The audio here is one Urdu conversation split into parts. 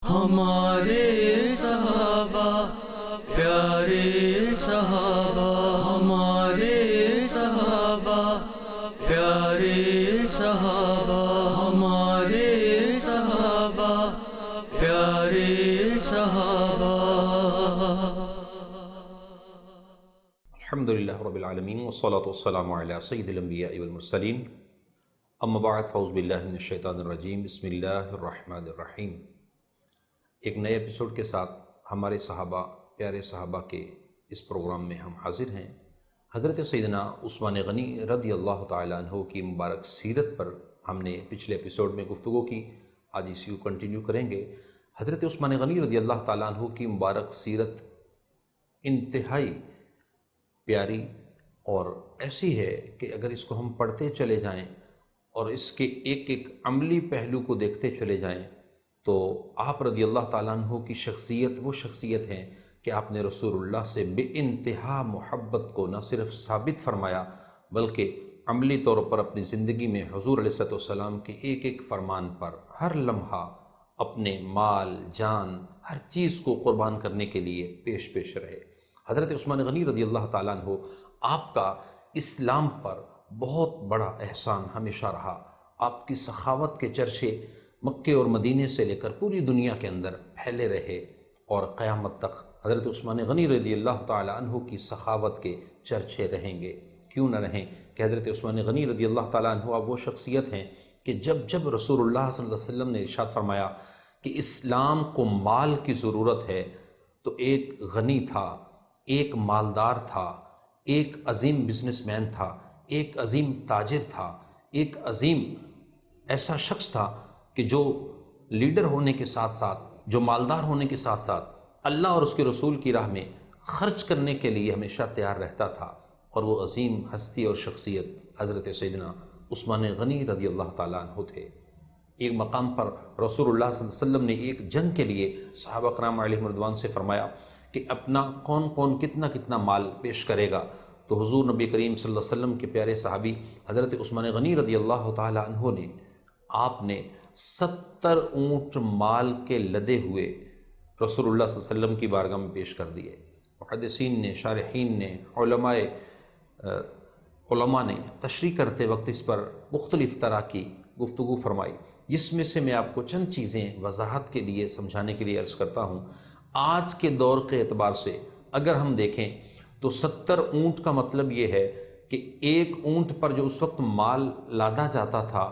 ہمارے صحابہ پیارے صحابہ، ہمارے صحابہ پیارے صحابہ، ہمارے صحابہ پیارے صحابہ۔ الحمدللہ رب العالمین والصلاة والسلام علی سید الانبیاء والمرسلین، اما بعد فاعوذ باللہ من الشیطان الرجیم، بسم اللہ الرحمن الرحیم۔ ایک نئے ایپیسوڈ کے ساتھ ہمارے صحابہ پیارے صحابہ کے اس پروگرام میں ہم حاضر ہیں۔ حضرت سیدنا عثمان غنی رضی اللہ تعالیٰ عنہ کی مبارک سیرت پر ہم نے پچھلے ایپیسوڈ میں گفتگو کی، آج اسی کو کنٹینیو کریں گے۔ حضرت عثمان غنی رضی اللہ تعالیٰ عنہ کی مبارک سیرت انتہائی پیاری اور ایسی ہے کہ اگر اس کو ہم پڑھتے چلے جائیں اور اس کے ایک ایک عملی پہلو کو دیکھتے چلے جائیں تو آپ رضی اللہ تعالیٰ عنہ کی شخصیت وہ شخصیت ہے کہ آپ نے رسول اللہ سے بے انتہا محبت کو نہ صرف ثابت فرمایا بلکہ عملی طور پر اپنی زندگی میں حضور علیہ السلام کے ایک ایک فرمان پر ہر لمحہ اپنے مال جان ہر چیز کو قربان کرنے کے لیے پیش رہے۔ حضرت عثمان غنی رضی اللہ تعالیٰ عنہ آپ کا اسلام پر بہت بڑا احسان ہمیشہ رہا۔ آپ کی سخاوت کے چرچے مکے اور مدینے سے لے کر پوری دنیا کے اندر پھیلے رہے اور قیامت تک حضرت عثمان غنی رضی اللہ تعالیٰ عنہ کی سخاوت کے چرچے رہیں گے۔ کیوں نہ رہیں کہ حضرت عثمان غنی رضی اللہ تعالیٰ عنہ آپ وہ شخصیت ہیں کہ جب رسول اللہ صلی اللہ علیہ وسلم نے ارشاد فرمایا کہ اسلام کو مال کی ضرورت ہے تو ایک غنی تھا، ایک مالدار تھا، ایک عظیم بزنس مین تھا، ایک عظیم تاجر تھا، ایک عظیم ایسا شخص تھا کہ جو لیڈر ہونے کے ساتھ ساتھ جو مالدار ہونے کے ساتھ ساتھ اللہ اور اس کے رسول کی راہ میں خرچ کرنے کے لیے ہمیشہ تیار رہتا تھا، اور وہ عظیم ہستی اور شخصیت حضرت سیدنا عثمان غنی رضی اللہ تعالیٰ عنہ تھے۔ ایک مقام پر رسول اللہ صلی اللہ علیہ وسلم نے ایک جنگ کے لیے صحابہ کرام علیہم رضوان سے فرمایا کہ اپنا کون کون کتنا کتنا مال پیش کرے گا، تو حضور نبی کریم صلی اللہ علیہ وسلم کے پیارے صحابی حضرت عثمان غنی رضی اللہ تعالیٰ عنہ نے آپ نے 70 اونٹ مال کے لدے ہوئے رسول اللہ صلی اللہ علیہ وسلم کی بارگاہ میں پیش کر دیے۔ محدثین نے، شارحین نے، علماء نے تشریح کرتے وقت اس پر مختلف طرح کی گفتگو فرمائی، جس میں سے میں آپ کو چند چیزیں وضاحت کے لیے سمجھانے کے لیے عرض کرتا ہوں۔ آج کے دور کے اعتبار سے اگر ہم دیکھیں تو 70 اونٹ کا مطلب یہ ہے کہ ایک اونٹ پر جو اس وقت مال لادا جاتا تھا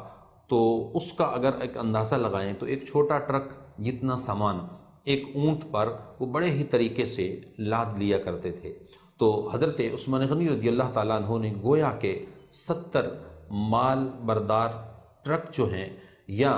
تو اس کا اگر ایک اندازہ لگائیں تو ایک چھوٹا ٹرک جتنا سامان ایک اونٹ پر وہ بڑے ہی طریقے سے لاد لیا کرتے تھے۔ تو حضرت عثمان غنی رضی اللہ تعالیٰ عنہ نے گویا کہ 70 مال بردار ٹرک جو ہیں یا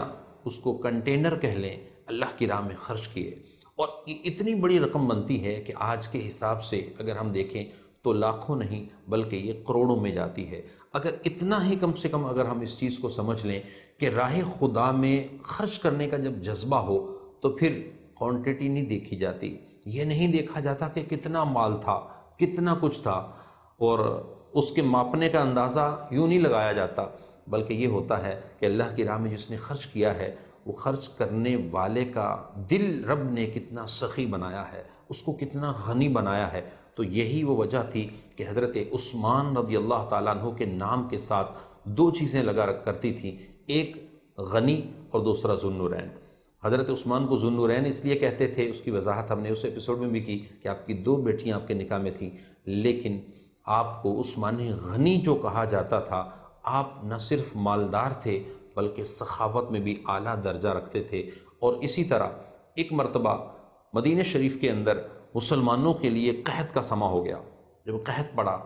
اس کو کنٹینر کہہ لیں اللہ کی راہ میں خرچ کیے، اور یہ اتنی بڑی رقم بنتی ہے کہ آج کے حساب سے اگر ہم دیکھیں تو لاکھوں نہیں بلکہ یہ کروڑوں میں جاتی ہے۔ اگر اتنا ہی کم سے کم اگر ہم اس چیز کو سمجھ لیں کہ راہ خدا میں خرچ کرنے کا جب جذبہ ہو تو پھر کوانٹٹی نہیں دیکھی جاتی، یہ نہیں دیکھا جاتا کہ کتنا مال تھا، کتنا کچھ تھا، اور اس کے ماپنے کا اندازہ یوں نہیں لگایا جاتا، بلکہ یہ ہوتا ہے کہ اللہ کی راہ میں جس نے خرچ کیا ہے وہ خرچ کرنے والے کا دل رب نے کتنا سخی بنایا ہے، اس کو کتنا غنی بنایا ہے۔ تو یہی وہ وجہ تھی کہ حضرت عثمان رضی اللہ تعالیٰ عنہ کے نام کے ساتھ 2 چیزیں لگا کرتی تھیں، ایک غنی اور دوسرا ذو النورین۔ حضرت عثمان کو ذو النورین اس لیے کہتے تھے، اس کی وضاحت ہم نے اس ایپیسوڈ میں بھی کی کہ آپ کی 2 بیٹیاں آپ کے نکاح میں تھیں، لیکن آپ کو عثمان غنی جو کہا جاتا تھا، آپ نہ صرف مالدار تھے بلکہ سخاوت میں بھی اعلیٰ درجہ رکھتے تھے۔ اور اسی طرح ایک مرتبہ مدینہ شریف کے اندر مسلمانوں کے لیے قحط کا سما ہو گیا۔ جب قحط پڑا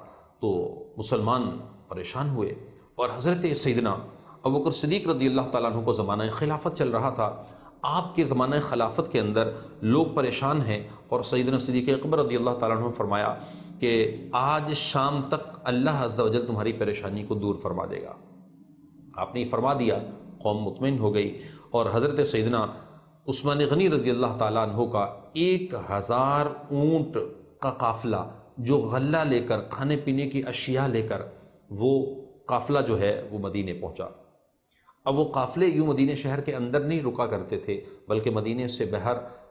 تو مسلمان پریشان ہوئے، اور حضرت سیدنا ابوبکر صدیق رضی اللہ تعالیٰ عنہ کو زمانہ خلافت چل رہا تھا۔ آپ کے زمانہ خلافت کے اندر لوگ پریشان ہیں، اور سیدنا صدیق اکبر رضی اللہ تعالیٰ عنہ نے فرمایا کہ آج شام تک اللہ عز و جل تمہاری پریشانی کو دور فرما دے گا۔ آپ نے فرما دیا، قوم مطمئن ہو گئی، اور حضرت سیدنا عثمان غنی رضی اللہ تعالیٰ عنہ کا 1000 اونٹ کا قافلہ جو غلہ لے کر کھانے پینے کی اشیاء لے کر وہ قافلہ جو ہے وہ مدینے پہنچا۔ اب وہ قافلے یوں مدینہ شہر کے اندر نہیں رکا کرتے تھے، بلکہ مدینہ سے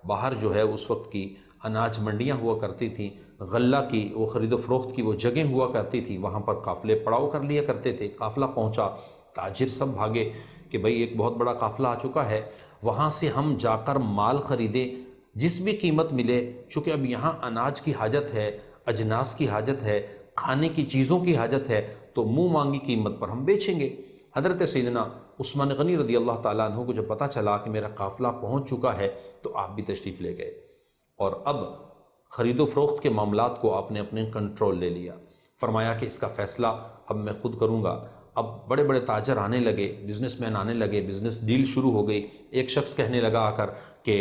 باہر جو ہے اس وقت کی اناج منڈیاں ہوا کرتی تھیں، غلہ کی وہ خرید و فروخت کی وہ جگہیں ہوا کرتی تھی، وہاں پر قافلے پڑاؤ کر لیا کرتے تھے۔ قافلہ پہنچا، تاجر سب بھاگے کہ بھئی ایک بہت بڑا قافلہ آ چکا ہے، وہاں سے ہم جا کر مال خریدیں، جس بھی قیمت ملے، چونکہ اب یہاں اناج کی حاجت ہے، اجناس کی حاجت ہے، کھانے کی چیزوں کی حاجت ہے، تو منہ مانگی قیمت پر ہم بیچیں گے۔ حضرت سیدنا عثمان غنی رضی اللہ تعالیٰ عنہ کو جب پتہ چلا کہ میرا قافلہ پہنچ چکا ہے تو آپ بھی تشریف لے گئے، اور اب خرید و فروخت کے معاملات کو آپ نے اپنے کنٹرول لے لیا۔ فرمایا کہ اس کا فیصلہ اب میں خود کروں گا۔ اب بڑے بڑے تاجر آنے لگے، بزنس مین آنے لگے، بزنس ڈیل شروع ہو گئی۔ ایک شخص کہنے لگا آ کر کہ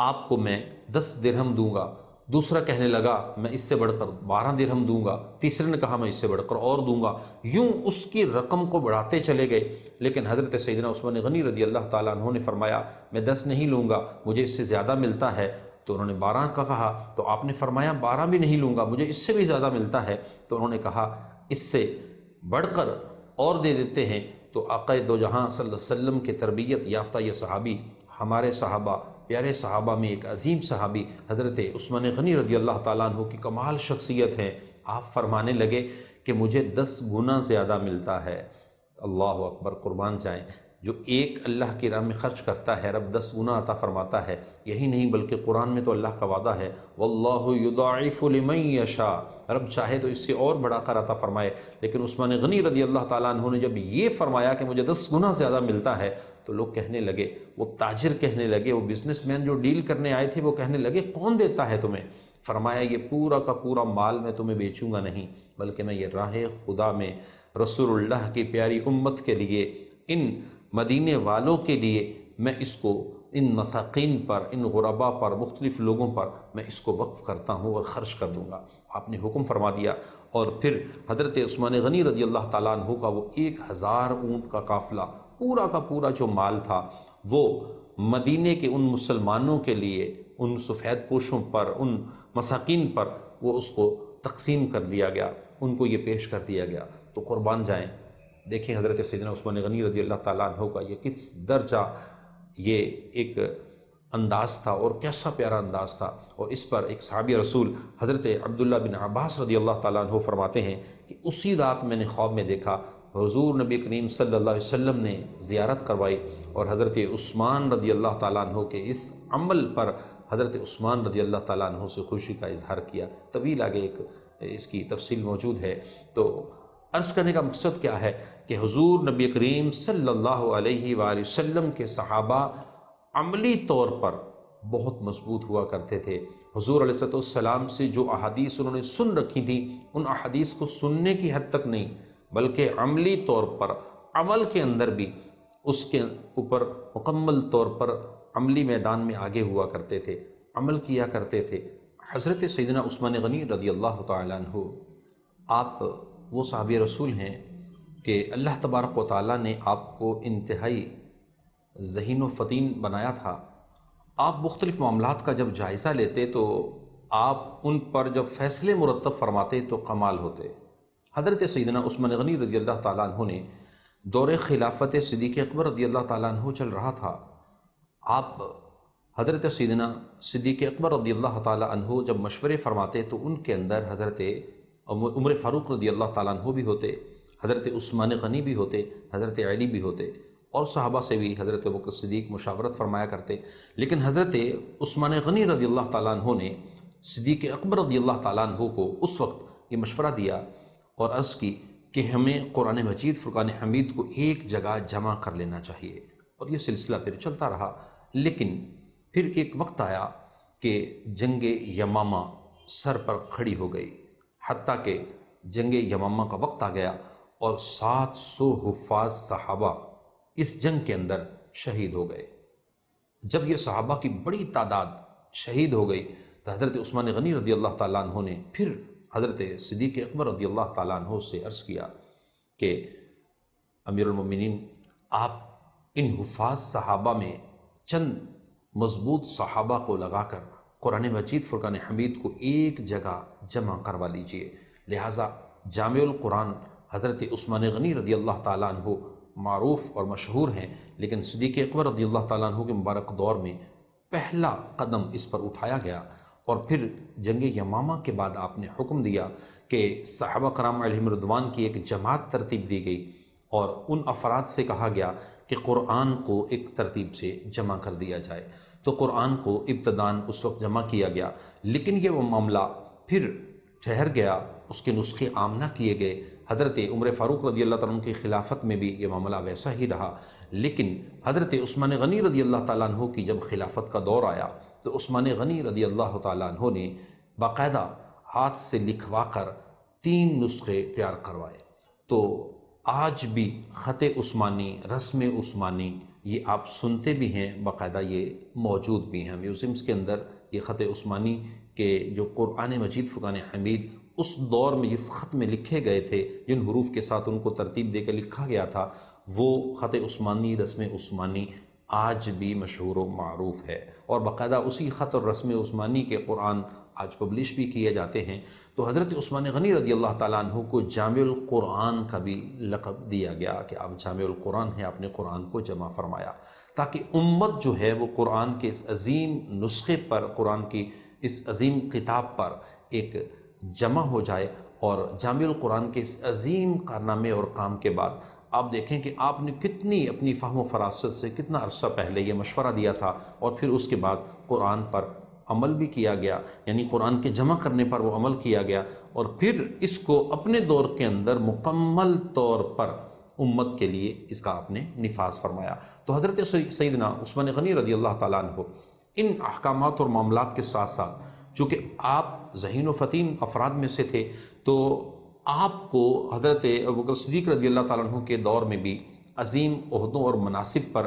آپ کو میں 10 درہم دوں گا، دوسرا کہنے لگا میں اس سے بڑھ کر 12 درہم دوں گا، تیسرے نے کہا میں اس سے بڑھ کر اور دوں گا، یوں اس کی رقم کو بڑھاتے چلے گئے۔ لیکن حضرت سیدنا عثمان غنی رضی اللہ تعالیٰ عنہ نے فرمایا میں 10 نہیں لوں گا، مجھے اس سے زیادہ ملتا ہے۔ تو انہوں نے 12 کا کہا، تو آپ نے فرمایا 12 بھی نہیں لوں گا، مجھے اس سے بھی زیادہ ملتا ہے۔ تو انہوں نے کہا اس سے بڑھ کر اور دے دیتے ہیں۔ تو آقا دو جہاں صلی اللہ علیہ وسلم کے تربیت یافتہ یہ صحابی، ہمارے صحابہ، پیارے صحابہ میں ایک عظیم صحابی حضرت عثمان غنی رضی اللہ تعالیٰ عنہ کی کمال شخصیت ہے، آپ فرمانے لگے کہ مجھے 10 گنا زیادہ ملتا ہے۔ اللہ اکبر، قربان جائیں، جو ایک اللہ کی راہ میں خرچ کرتا ہے رب 10 گنا عطا فرماتا ہے۔ یہی نہیں بلکہ قرآن میں تو اللہ کا وعدہ ہے واللہ یضاعف لمن یشاء، رب چاہے تو اس سے اور بڑا کر عطا فرمائے۔ لیکن عثمان غنی رضی اللہ تعالیٰ عنہ نے جب یہ فرمایا کہ مجھے 10 گنا زیادہ ملتا ہے تو لوگ کہنے لگے، وہ تاجر کہنے لگے، وہ بزنس مین جو ڈیل کرنے آئے تھے وہ کہنے لگے کون دیتا ہے تمہیں؟ فرمایا یہ پورا کا پورا مال میں تمہیں بیچوں گا نہیں، بلکہ میں یہ راہ خدا میں رسول اللہ کی پیاری امت کے لیے، ان مدینے والوں کے لیے میں اس کو ان مساکین پر، ان غربا پر، مختلف لوگوں پر میں اس کو وقف کرتا ہوں اور خرچ کر دوں گا۔ آپ نے حکم فرما دیا، اور پھر حضرت عثمان غنی رضی اللہ تعالیٰ عنہ کا وہ 1000 اونٹ کا قافلہ، پورا کا پورا جو مال تھا وہ مدینے کے ان مسلمانوں کے لیے، ان سفید پوشوں پر، ان مساکین پر وہ اس کو تقسیم کر دیا گیا، ان کو یہ پیش کر دیا گیا۔ تو قربان جائیں، دیکھیں حضرت سیدنا عثمان غنی رضی اللہ تعالیٰ عنہ کا یہ کس درجہ یہ ایک انداز تھا، اور کیسا پیارا انداز تھا۔ اور اس پر ایک صحابی رسول حضرت عبداللہ بن عباس رضی اللہ تعالیٰ عنہ فرماتے ہیں کہ اسی رات میں نے خواب میں دیکھا حضور نبی کریم صلی اللہ علیہ وسلم نے زیارت کروائی، اور حضرت عثمان رضی اللہ تعالیٰ عنہ کے اس عمل پر حضرت عثمان رضی اللہ تعالیٰ عنہ سے خوشی کا اظہار کیا۔ طویل آگے ایک اس کی تفصیل موجود ہے۔ تو عرض کرنے کا مقصد کیا ہے کہ حضور نبی کریم صلی اللہ علیہ وآلہ وسلم کے صحابہ عملی طور پر بہت مضبوط ہوا کرتے تھے۔ حضور علیہ السلام سے جو احادیث انہوں نے سن رکھی تھیں، ان احادیث کو سننے کی حد تک نہیں، بلکہ عملی طور پر، عمل کے اندر بھی اس کے اوپر مکمل طور پر عملی میدان میں آگے ہوا کرتے تھے، عمل کیا کرتے تھے۔ حضرت سیدنا عثمان غنی رضی اللہ تعالیٰ عنہ، آپ وہ صحابی رسول ہیں کہ اللہ تبارک و تعالیٰ نے آپ کو انتہائی ذہین و فطین بنایا تھا۔ آپ مختلف معاملات کا جب جائزہ لیتے تو آپ ان پر جب فیصلے مرتب فرماتے تو کمال ہوتے۔ حضرت سیدنا عثمان غنی رضی اللہ تعالیٰ عنہ نے دور خلافت صدیق اکبر رضی اللہ تعالیٰ عنہ چل رہا تھا، آپ حضرت سیدنا صدیق اکبر رضی اللہ تعالیٰ عنہ جب مشورے فرماتے تو ان کے اندر حضرت عمر فاروق رضی اللہ تعالیٰ عنہ بھی ہوتے، حضرت عثمان غنی بھی ہوتے، حضرت علی بھی ہوتے، اور صحابہ سے بھی حضرت ابوبکر صدیق مشاورت فرمایا کرتے۔ لیکن حضرت عثمان غنی رضی اللہ تعالیٰ عنہ نے صدیق اکبر رضی اللہ تعالیٰ عنہ کو اس وقت یہ مشورہ دیا اور عرض کی کہ ہمیں قرآن مجید فرقان حمید کو ایک جگہ جمع کر لینا چاہیے، اور یہ سلسلہ پھر چلتا رہا۔ لیکن پھر ایک وقت آیا کہ جنگ یمامہ سر پر کھڑی ہو گئی، حتیٰ کہ جنگ یمامہ کا وقت آ گیا اور 700 حفاظ صحابہ اس جنگ کے اندر شہید ہو گئے۔ جب یہ صحابہ کی بڑی تعداد شہید ہو گئی تو حضرت عثمان غنی رضی اللہ تعالیٰ عنہ نے پھر حضرت صدیق اکبر رضی اللہ تعالیٰ عنہ سے عرض کیا کہ امیر المومنین، آپ ان حفاظ صحابہ میں چند مضبوط صحابہ کو لگا کر قرآن مجید فرقان حمید کو ایک جگہ جمع کروا لیجئے۔ لہٰذا جامع القرآن حضرت عثمان غنی رضی اللہ تعالیٰ عنہ معروف اور مشہور ہیں، لیکن صدیق اکبر رضی اللہ تعالیٰ عنہ کے مبارک دور میں پہلا قدم اس پر اٹھایا گیا، اور پھر جنگ یمامہ کے بعد آپ نے حکم دیا کہ صحابہ کرام علیہم رضوان کی ایک جماعت ترتیب دی گئی، اور ان افراد سے کہا گیا کہ قرآن کو ایک ترتیب سے جمع کر دیا جائے۔ تو قرآن کو ابتداً اس وقت جمع کیا گیا، لیکن یہ وہ معاملہ پھر ٹھہر گیا، اس کے نسخے عام نہ کیے گئے۔ حضرت عمر فاروق رضی اللہ تعالیٰ عنہ کی خلافت میں بھی یہ معاملہ ویسا ہی رہا، لیکن حضرت عثمان غنی رضی اللہ تعالیٰ عنہ کی جب خلافت کا دور آیا تو عثمان غنی رضی اللہ تعالیٰ عنہ نے باقاعدہ ہاتھ سے لکھوا کر 3 نسخے تیار کروائے۔ تو آج بھی خط عثمانی، رسم عثمانی یہ آپ سنتے بھی ہیں، باقاعدہ یہ موجود بھی ہیں میوزیمز کے اندر۔ یہ خط عثمانی کے جو قرآن مجید فرقان حمید اس دور میں جس خط میں لکھے گئے تھے، جن حروف کے ساتھ ان کو ترتیب دے کے لکھا گیا تھا، وہ خط عثمانی، رسم عثمانی آج بھی مشہور و معروف ہے، اور باقاعدہ اسی خط اور رسم عثمانی کے قرآن آج پبلش بھی کیے جاتے ہیں۔ تو حضرت عثمان غنی رضی اللہ تعالیٰ عنہ کو جامع القرآن کا بھی لقب دیا گیا کہ آپ جامع القرآن ہیں، آپ نے قرآن کو جمع فرمایا، تاکہ امت جو ہے وہ قرآن کے اس عظیم نسخے پر، قرآن کی اس عظیم کتاب پر ایک جمع ہو جائے۔ اور جامع القرآن کے اس عظیم کارنامے اور کام کے بعد آپ دیکھیں کہ آپ نے کتنی اپنی فہم و فراست سے کتنا عرصہ پہلے یہ مشورہ دیا تھا، اور پھر اس کے بعد قرآن پر عمل بھی کیا گیا، یعنی قرآن کے جمع کرنے پر وہ عمل کیا گیا، اور پھر اس کو اپنے دور کے اندر مکمل طور پر امت کے لیے اس کا آپ نے نفاذ فرمایا۔ تو حضرت سیدنا عثمان غنی رضی اللہ تعالیٰ عنہ ان احکامات اور معاملات کے ساتھ ساتھ، چونکہ آپ ذہین و فطین افراد میں سے تھے، تو آپ کو حضرت ابوبکر صدیق رضی اللہ تعالیٰ عنہ کے دور میں بھی عظیم عہدوں اور مناصب پر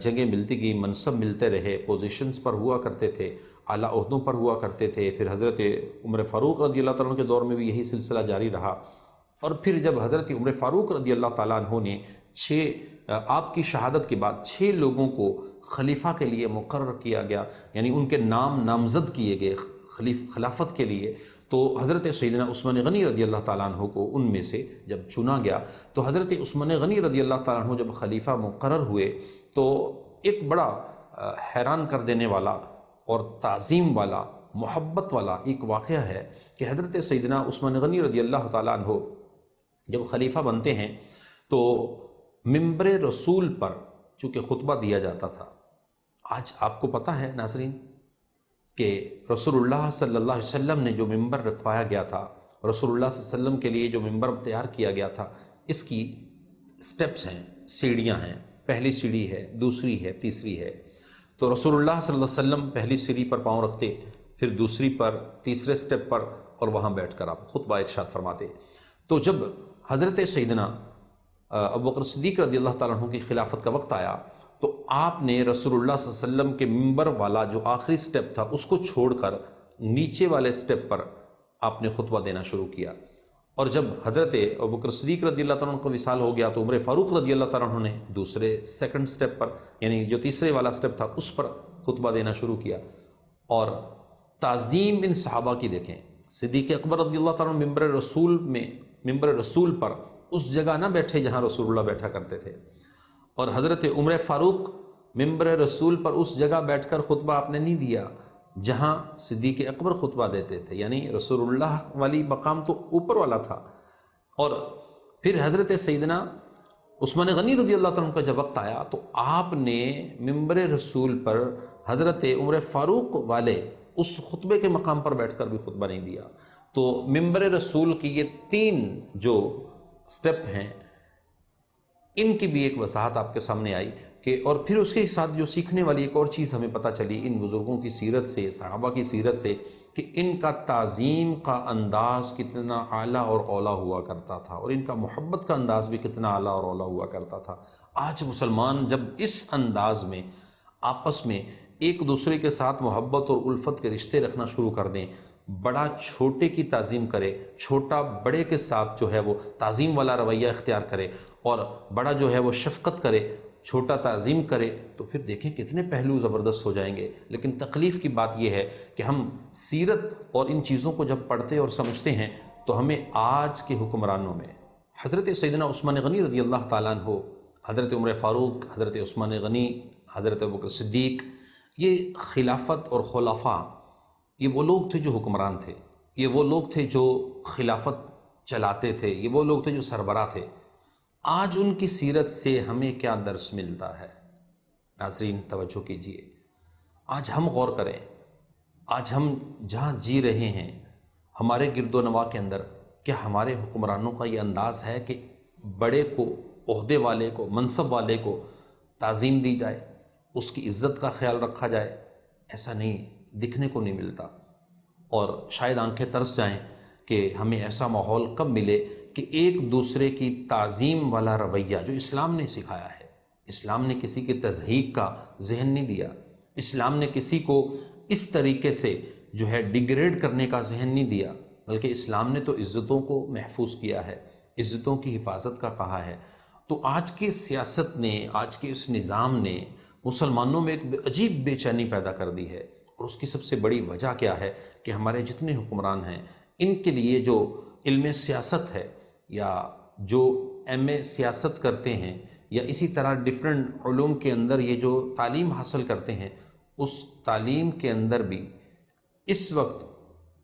جگہ ملتی گئی، منصب ملتے رہے، پوزیشنز پر ہوا کرتے تھے، اعلیٰ عہدوں پر ہوا کرتے تھے۔ پھر حضرت عمر فاروق رضی اللہ تعالیٰ عنہ کے دور میں بھی یہی سلسلہ جاری رہا، اور پھر جب حضرت عمر فاروق رضی اللہ تعالیٰ عنہ نے آپ کی شہادت کے بعد 6 لوگوں کو خلیفہ کے لیے مقرر کیا گیا، یعنی ان کے نام نامزد کیے گئے خلافت کے لیے، تو حضرت سیدنا عثمان غنی رضی اللہ تعالیٰ عنہ کو ان میں سے جب چنا گیا، تو حضرت عثمان غنی رضی اللہ تعالیٰ عنہ جب خلیفہ مقرر ہوئے تو ایک بڑا حیران کر دینے والا اور تعظیم والا، محبت والا ایک واقعہ ہے کہ حضرت سیدنا عثمان غنی رضی اللہ تعالیٰ عنہ جب خلیفہ بنتے ہیں تو منبر رسول پر چونکہ خطبہ دیا جاتا تھا۔ آج آپ کو پتہ ہے ناظرین کہ رسول اللہ صلی اللہ علیہ وسلم نے جو منبر رکھوایا گیا تھا، رسول اللہ صلی اللہ علیہ وسلم کے لیے جو منبر تیار کیا گیا تھا، اس کی سٹیپس ہیں، سیڑھیاں ہیں، پہلی سیڑھی ہے، دوسری ہے، تیسری ہے۔ تو رسول اللہ صلی اللہ علیہ وسلم پہلی سیڑھی پر پاؤں رکھتے، پھر دوسری پر، تیسرے سٹیپ پر، اور وہاں بیٹھ کر آپ خطبہ ارشاد فرماتے۔ تو جب حضرت سیدنا ابوبکر صدیق رضی اللہ تعالیٰ عنہ کی خلافت کا وقت آیا تو آپ نے رسول اللہ صلی اللہ علیہ وسلم کے منبر والا جو آخری سٹیپ تھا اس کو چھوڑ کر نیچے والے سٹیپ پر آپ نے خطبہ دینا شروع کیا، اور جب حضرت ابوبکر صدیق رضی اللہ تعالیٰ عنہ کا وصال ہو گیا تو عمر فاروق رضی اللہ تعالیٰ عنہ نے دوسرے سیکنڈ سٹیپ پر، یعنی جو تیسرے والا سٹیپ تھا اس پر خطبہ دینا شروع کیا۔ اور تعظیم ان صحابہ کی دیکھیں، صدیق اکبر رضی اللہ تعالیٰ عنہ منبر رسول پر اس جگہ نہ بیٹھے جہاں رسول اللہ بیٹھا کرتے تھے، اور حضرت عمر فاروق منبر رسول پر اس جگہ بیٹھ کر خطبہ آپ نے نہیں دیا جہاں صدیق اکبر خطبہ دیتے تھے، یعنی رسول اللہ والی مقام تو اوپر والا تھا۔ اور پھر حضرت سیدنا عثمان غنی رضی اللہ تعالیٰ عنہ کا جب وقت آیا تو آپ نے منبر رسول پر حضرت عمر فاروق والے اس خطبے کے مقام پر بیٹھ کر بھی خطبہ نہیں دیا۔ تو منبر رسول کی یہ 3 جو سٹیپ ہیں، ان کی بھی ایک وضاحت آپ کے سامنے آئی کہ، اور پھر اس کے ساتھ جو سیکھنے والی ایک اور چیز ہمیں پتہ چلی ان بزرگوں کی سیرت سے، صحابہ کی سیرت سے، کہ ان کا تعظیم کا انداز کتنا اعلیٰ اور اولیٰ ہوا کرتا تھا، اور ان کا محبت کا انداز بھی کتنا اعلیٰ اور اولیٰ ہوا کرتا تھا۔ آج مسلمان جب اس انداز میں آپس میں ایک دوسرے کے ساتھ محبت اور الفت کے رشتے رکھنا شروع کر دیں، بڑا چھوٹے کی تعظیم کرے، چھوٹا بڑے کے ساتھ جو ہے وہ تعظیم والا رویہ اختیار کرے، اور بڑا جو ہے وہ شفقت کرے، چھوٹا تعظیم کرے، تو پھر دیکھیں کتنے پہلو زبردست ہو جائیں گے۔ لیکن تکلیف کی بات یہ ہے کہ ہم سیرت اور ان چیزوں کو جب پڑھتے اور سمجھتے ہیں تو ہمیں آج کے حکمرانوں میں حضرت سیدنا عثمان غنی رضی اللہ تعالیٰ عنہ حضرت عمر فاروق، حضرت عثمان غنی، حضرت ابوبکر صدیق، یہ خلافت اور خلفاء، یہ وہ لوگ تھے جو حکمران تھے، یہ وہ لوگ تھے جو خلافت چلاتے تھے، یہ وہ لوگ تھے جو سربراہ تھے۔ آج ان کی سیرت سے ہمیں کیا درس ملتا ہے؟ ناظرین توجہ کیجیے، آج ہم غور کریں، آج ہم جہاں جی رہے ہیں ہمارے گرد و نواح کے اندر، کیا ہمارے حکمرانوں کا یہ انداز ہے کہ بڑے کو، عہدے والے کو، منصب والے کو تعظیم دی جائے، اس کی عزت کا خیال رکھا جائے؟ ایسا نہیں دکھنے کو نہیں ملتا، اور شاید آنکھیں ترس جائیں کہ ہمیں ایسا ماحول کب ملے کہ ایک دوسرے کی تعظیم والا رویہ جو اسلام نے سکھایا ہے، اسلام نے کسی کے تضحیک کا ذہن نہیں دیا، اسلام نے کسی کو اس طریقے سے جو ہے ڈیگریڈ کرنے کا ذہن نہیں دیا، بلکہ اسلام نے تو عزتوں کو محفوظ کیا ہے، عزتوں کی حفاظت کا کہا ہے۔ تو آج کی سیاست نے، آج کے اس نظام نے مسلمانوں میں ایک عجیب بے چینی پیدا کر دی ہے، اور اس کی سب سے بڑی وجہ کیا ہے کہ ہمارے جتنے حکمران ہیں ان کے لیے جو علم سیاست ہے، یا جو ایم اے سیاست کرتے ہیں، یا اسی طرح ڈیفرنٹ علوم کے اندر یہ جو تعلیم حاصل کرتے ہیں، اس تعلیم کے اندر بھی اس وقت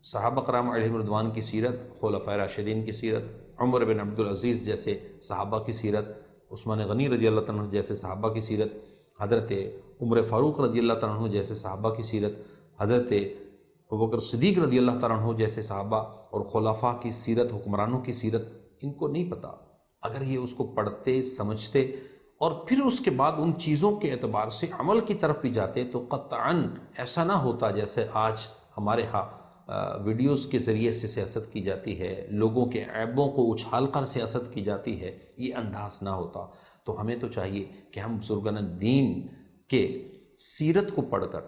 صحابہ کرام علیہم رضوان کی سیرت، خلفائے راشدین کی سیرت، عمر بن عبدالعزیز جیسے صحابہ کی سیرت، عثمان غنی رضی اللہ تعالیٰ عنہ جیسے صحابہ کی سیرت، حضرت عمر فاروق رضی اللہ تعالیٰ عنہ جیسے صحابہ کی سیرت، حضرت ابوبکر صدیق رضی اللہ تعالیٰ عنہ جیسے صحابہ اور خلفاء کی سیرت، حکمرانوں کی سیرت، ان کو نہیں پتہ۔ اگر یہ اس کو پڑھتے، سمجھتے، اور پھر اس کے بعد ان چیزوں کے اعتبار سے عمل کی طرف بھی جاتے، تو قطعاً ایسا نہ ہوتا جیسے آج ہمارے ہاں ویڈیوز کے ذریعے سے سیاست کی جاتی ہے، لوگوں کے عیبوں کو اچھال کر سیاست کی جاتی ہے، یہ انداز نہ ہوتا۔ تو ہمیں تو چاہیے کہ ہم بزرگان دین کے سیرت کو پڑھ کر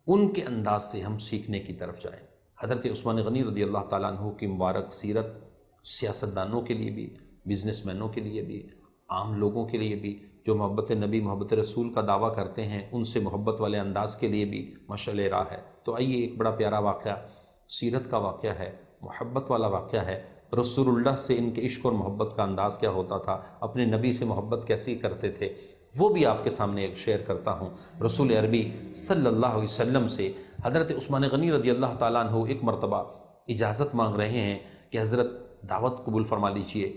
ان کے انداز سے ہم سیکھنے کی طرف جائیں۔ حضرت عثمان غنی رضی اللہ تعالیٰ عنہ کی مبارک سیرت سیاستدانوں کے لیے بھی، بزنس مینوں کے لیے بھی، عام لوگوں کے لیے بھی، جو محبت نبی، محبت رسول کا دعویٰ کرتے ہیں، ان سے محبت والے انداز کے لیے بھی مشعل راہ ہے۔ تو آئیے ایک بڑا پیارا واقعہ سیرت کا واقعہ ہے، محبت والا واقعہ ہے، رسول اللہ سے ان کے عشق اور محبت کا انداز کیا ہوتا تھا، اپنے نبی سے محبت کیسی کرتے تھے، وہ بھی آپ کے سامنے ایک شیئر کرتا ہوں۔ رسول عربی صلی اللہ علیہ وسلم سے حضرت عثمان غنی رضی اللہ تعالیٰ عنہ ایک مرتبہ اجازت مانگ رہے ہیں کہ حضرت دعوت قبول فرما لیجئے،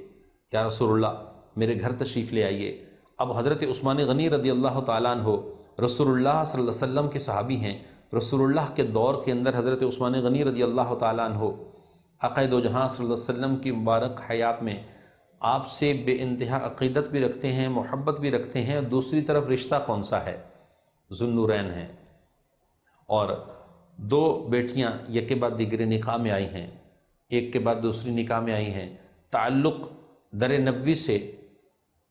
یا رسول اللہ میرے گھر تشریف لے آئیے۔ اب حضرت عثمان غنی رضی اللہ تعالیٰ عنہ رسول اللہ صلی اللہ علیہ وسلم کے صحابی ہیں، رسول اللہ کے دور کے اندر حضرت عثمان غنی رضی اللہ تعالیٰ عنہ آقا دو جہاں صلی اللہ علیہ وسلم کی مبارک حیات میں آپ سے بے انتہا عقیدت بھی رکھتے ہیں، محبت بھی رکھتے ہیں، دوسری طرف رشتہ کون سا ہے؟ ذو النورین ہیں، اور دو بیٹیاں یک کے بعد دیگرے نکاح میں آئی ہیں، ایک کے بعد دوسری نکاح میں آئی ہیں، تعلق در نبوی سے،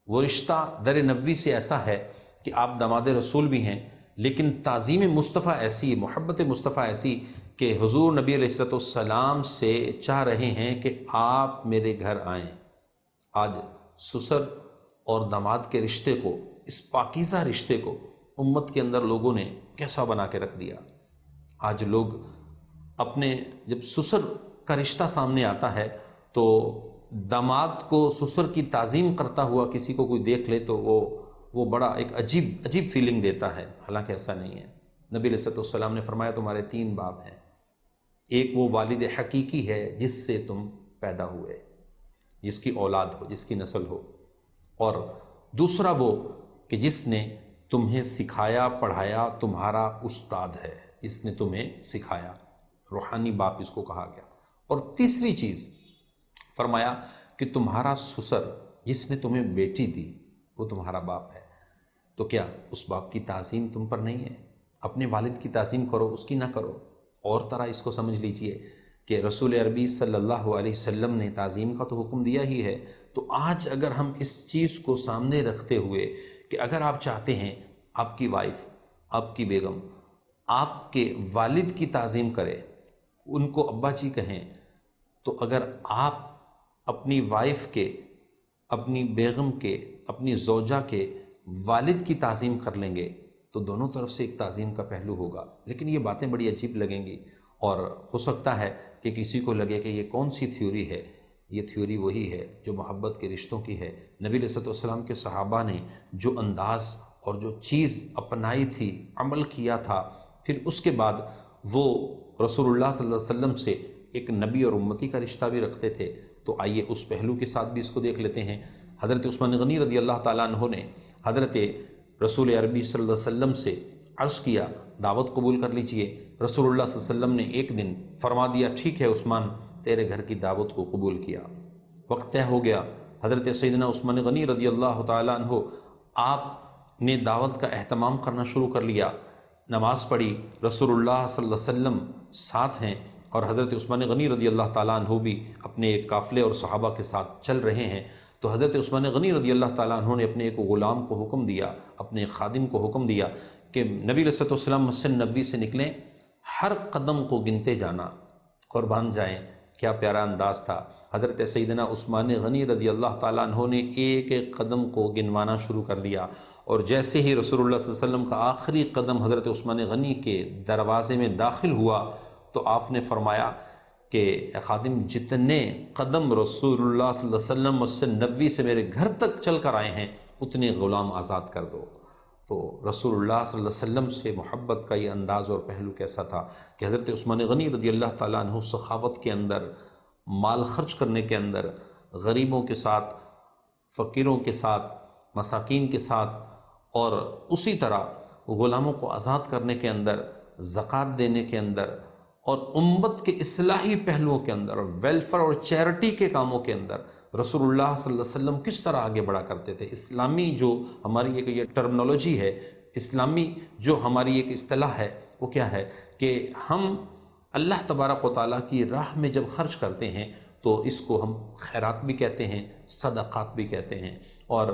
وہ رشتہ در نبوی سے ایسا ہے کہ آپ داماد رسول بھی ہیں، لیکن تعظیم مصطفیٰ ایسی، محبت مصطفیٰ ایسی کہ حضور نبی علیہ السلام سے چاہ رہے ہیں کہ آپ میرے گھر آئیں۔ آج سسر اور داماد کے رشتے کو، اس پاکیزہ رشتے کو امت کے اندر لوگوں نے کیسا بنا کے رکھ دیا۔ آج لوگ اپنے، جب سسر کا رشتہ سامنے آتا ہے تو داماد کو سسر کی تعظیم کرتا ہوا کسی کو کوئی دیکھ لے تو وہ بڑا ایک عجیب فیلنگ دیتا ہے، حالانکہ ایسا نہیں ہے۔ نبی علیہ السلام نے فرمایا تمہارے 3 باپ ہیں، ایک وہ والد حقیقی ہے جس سے تم پیدا ہوئے، جس کی اولاد ہو، جس کی نسل ہو، اور دوسرا وہ کہ جس نے تمہیں سکھایا پڑھایا، تمہارا استاد ہے، اس نے تمہیں سکھایا، روحانی باپ اس کو کہا گیا۔ اور تیسری چیز فرمایا کہ تمہارا سسر جس نے تمہیں بیٹی دی وہ تمہارا باپ ہے۔ تو کیا اس باپ کی تعظیم تم پر نہیں ہے؟ اپنے والد کی تعظیم کرو، اس کی نہ کرو۔ اور طرح اس کو سمجھ لیجئے کہ رسول عربی صلی اللہ علیہ وسلم نے تعظیم کا تو حکم دیا ہی ہے، تو آج اگر ہم اس چیز کو سامنے رکھتے ہوئے کہ اگر آپ چاہتے ہیں آپ کی وائف، آپ کی بیگم آپ کے والد کی تعظیم کرے، ان کو ابا جی کہیں، تو اگر آپ اپنی وائف کے، اپنی بیگم کے، اپنی زوجہ کے والد کی تعظیم کر لیں گے تو دونوں طرف سے ایک تعظیم کا پہلو ہوگا۔ لیکن یہ باتیں بڑی عجیب لگیں گی، اور ہو سکتا ہے کہ کسی کو لگے کہ یہ کون سی تھیوری ہے یہ تھیوری وہی ہے جو محبت کے رشتوں کی ہے۔ نبی علیہ الصلوۃ والسلام کے صحابہ نے جو انداز اور جو چیز اپنائی تھی، عمل کیا تھا، پھر اس کے بعد وہ رسول اللہ صلی اللہ علیہ وسلم سے ایک نبی اور امتی کا رشتہ بھی رکھتے تھے۔ تو آئیے اس پہلو کے ساتھ بھی اس کو دیکھ لیتے ہیں۔ حضرت عثمان غنی رضی اللہ تعالیٰ عنہ نے حضرت رسول عربی صلی اللہ علیہ وسلم سے عرض کیا دعوت قبول کر لیجئے۔ رسول اللہ صلی اللہ علیہ وسلم نے ایک دن فرما دیا ٹھیک ہے عثمان، تیرے گھر کی دعوت کو قبول کیا۔ وقت طے ہو گیا، حضرت سیدنا عثمان غنی رضی اللہ تعالیٰ عنہ آپ نے دعوت کا اہتمام کرنا شروع کر لیا۔ نماز پڑھی، رسول اللہ صلی اللہ علیہ وسلم ساتھ ہیں اور حضرت عثمان غنی رضی اللہ تعالیٰ عنہ بھی اپنے ایک قافلے اور صحابہ کے ساتھ چل رہے ہیں۔ تو حضرت عثمان غنی رضی اللہ تعالیٰ عنہ نے اپنے ایک غلام کو حکم دیا، اپنے ایک خادم کو حکم دیا کہ نبی علیہ الصلوۃ والسلام مسجد نبوی سے نکلیں، ہر قدم کو گنتے جانا، قربان جائیں۔ کیا پیارا انداز تھا۔ حضرت سیدنا عثمان غنی رضی اللہ تعالیٰ عنہ نے ایک ایک قدم کو گنوانا شروع کر لیا، اور جیسے ہی رسول اللہ صلی اللہ علیہ وسلم کا آخری قدم حضرت عثمان غنی کے دروازے میں داخل ہوا تو آپ نے فرمایا کہ اے خادم، جتنے قدم رسول اللہ صلی اللہ علیہ وسلم مسجد نبوی سے میرے گھر تک چل کر آئے ہیں اتنے غلام آزاد کر دو۔ تو رسول اللہ صلی اللہ علیہ وسلم سے محبت کا یہ انداز اور پہلو کیسا تھا کہ حضرت عثمان غنی رضی اللہ تعالیٰ عنہ سخاوت کے اندر، مال خرچ کرنے کے اندر، غریبوں کے ساتھ، فقیروں کے ساتھ، مساکین کے ساتھ، اور اسی طرح غلاموں کو آزاد کرنے کے اندر، زکوٰۃ دینے کے اندر، اور امت کے اصلاحی پہلوؤں کے اندر، اور ویلفیئر اور چیریٹی کے کاموں کے اندر رسول اللہ صلی اللہ علیہ وسلم کس طرح آگے بڑھا کرتے تھے۔ اسلامی جو ہماری ایک یہ ٹرمنالوجی ہے، اسلامی جو ہماری ایک اصطلاح ہے، وہ کیا ہے کہ ہم اللہ تبارک و تعالیٰ کی راہ میں جب خرچ کرتے ہیں تو اس کو ہم خیرات بھی کہتے ہیں، صدقات بھی کہتے ہیں۔ اور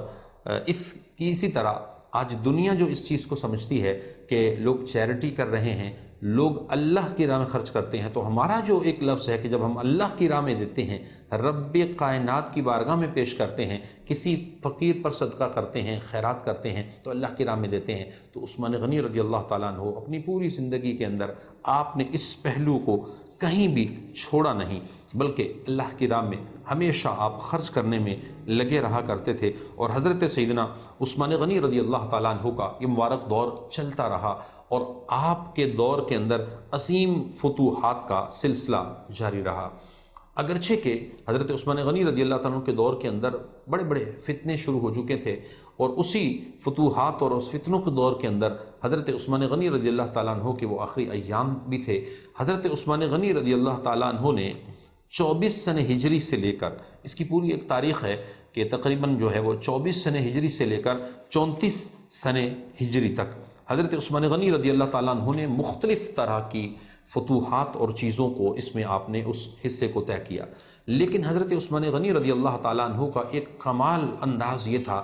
اسی طرح آج دنیا جو اس چیز کو سمجھتی ہے کہ لوگ چیریٹی کر رہے ہیں، لوگ اللہ کی راہ میں خرچ کرتے ہیں، تو ہمارا جو ایک لفظ ہے کہ جب ہم اللہ کی راہ میں دیتے ہیں، رب کائنات کی بارگاہ میں پیش کرتے ہیں، کسی فقیر پر صدقہ کرتے ہیں، خیرات کرتے ہیں، تو اللہ کی راہ میں دیتے ہیں۔ تو عثمان غنی رضی اللہ تعالیٰ عنہ اپنی پوری زندگی کے اندر آپ نے اس پہلو کو کہیں بھی چھوڑا نہیں، بلکہ اللہ کی راہ میں ہمیشہ آپ خرچ کرنے میں لگے رہا کرتے تھے۔ اور حضرت سیدنا عثمان غنی رضی اللہ تعالیٰ عنہ کا یہ مبارک دور چلتا رہا، اور آپ کے دور کے اندر عظیم فتوحات کا سلسلہ جاری رہا۔ اگرچہ کہ حضرت عثمان غنی رضی اللہ تعالیٰ عنہ کے دور کے اندر بڑے بڑے فتنے شروع ہو چکے تھے، اور اسی فتوحات اور اس فتنوں کے دور کے اندر حضرت عثمان غنی رضی اللہ تعالیٰ عنہ کے وہ آخری ایام بھی تھے۔ حضرت عثمان غنی رضی اللہ تعالیٰ عنہ نے 24 سن ہجری سے لے کر، اس کی پوری ایک تاریخ ہے کہ تقریباً جو ہے وہ 24 سن ہجری سے لے کر 34 سن ہجری تک حضرت عثمان غنی رضی اللہ تعالیٰ عنہ نے مختلف طرح کی فتوحات اور چیزوں کو اس میں آپ نے اس حصے کو طے کیا۔ لیکن حضرت عثمان غنی رضی اللہ تعالیٰ عنہ کا ایک کمال انداز یہ تھا،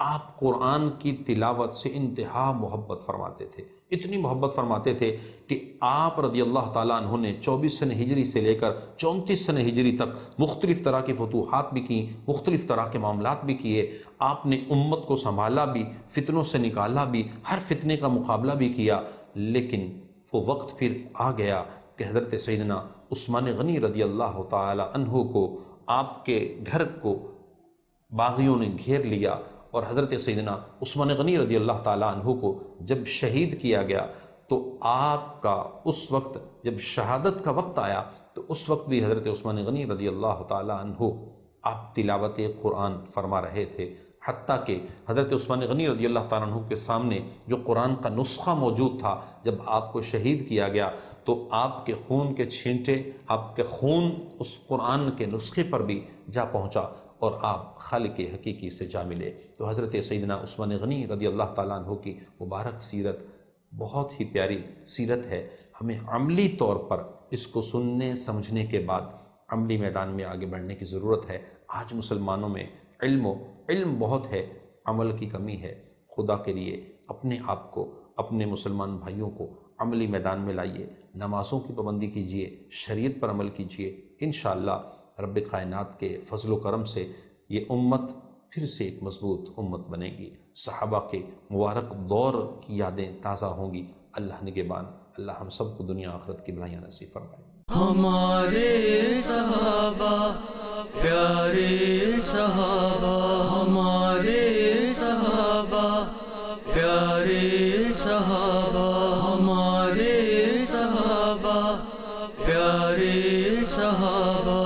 آپ قرآن کی تلاوت سے انتہا محبت فرماتے تھے، اتنی محبت فرماتے تھے کہ آپ رضی اللہ تعالیٰ عنہ نے 24 سن ہجری سے لے کر 34 سن ہجری تک مختلف طرح کی فتوحات بھی کیں، مختلف طرح کے معاملات بھی کیے۔ آپ نے امت کو سنبھالا بھی، فتنوں سے نکالا بھی، ہر فتنے کا مقابلہ بھی کیا۔ لیکن وہ وقت پھر آ گیا کہ حضرت سیدنا عثمان غنی رضی اللہ تعالیٰ عنہ کو، آپ کے گھر کو باغیوں نے گھیر لیا، اور حضرت سیدنا عثمان غنی رضی اللہ تعالیٰ عنہ کو جب شہید کیا گیا تو آپ کا اس وقت جب شہادت کا وقت آیا تو اس وقت بھی حضرت عثمان غنی رضی اللہ تعالیٰ عنہ آپ تلاوت قرآن فرما رہے تھے، حتیٰ کہ حضرت عثمان غنی رضی اللہ تعالیٰ عنہ کے سامنے جو قرآن کا نسخہ موجود تھا، جب آپ کو شہید کیا گیا تو آپ کے خون کے چھینٹے، آپ کے خون اس قرآن کے نسخے پر بھی جا پہنچا، اور آپ خالق حقیقی سے جا ملے۔ تو حضرت سیدنا عثمان غنی رضی اللہ تعالیٰ عنہ کی مبارک سیرت بہت ہی پیاری سیرت ہے۔ ہمیں عملی طور پر اس کو سننے سمجھنے کے بعد عملی میدان میں آگے بڑھنے کی ضرورت ہے۔ آج مسلمانوں میں علم بہت ہے، عمل کی کمی ہے۔ خدا کے لیے اپنے آپ کو، اپنے مسلمان بھائیوں کو عملی میدان میں لائیے، نمازوں کی پابندی کیجیے، شریعت پر عمل کیجیے۔ انشاءاللہ رب کائنات کے فضل و کرم سے یہ امت پھر سے ایک مضبوط امت بنے گی، صحابہ کے مبارک دور کی یادیں تازہ ہوں گی۔ اللہ نگہبان، اللہ ہم سب کو دنیا آخرت کی بھلائیاں نصیب فرمائے۔ ہمارے صحابہ پیارے صحابہ ہمارے صحابہ، پیارے صحابہ ہمارے صحابہ، پیارے صحابہ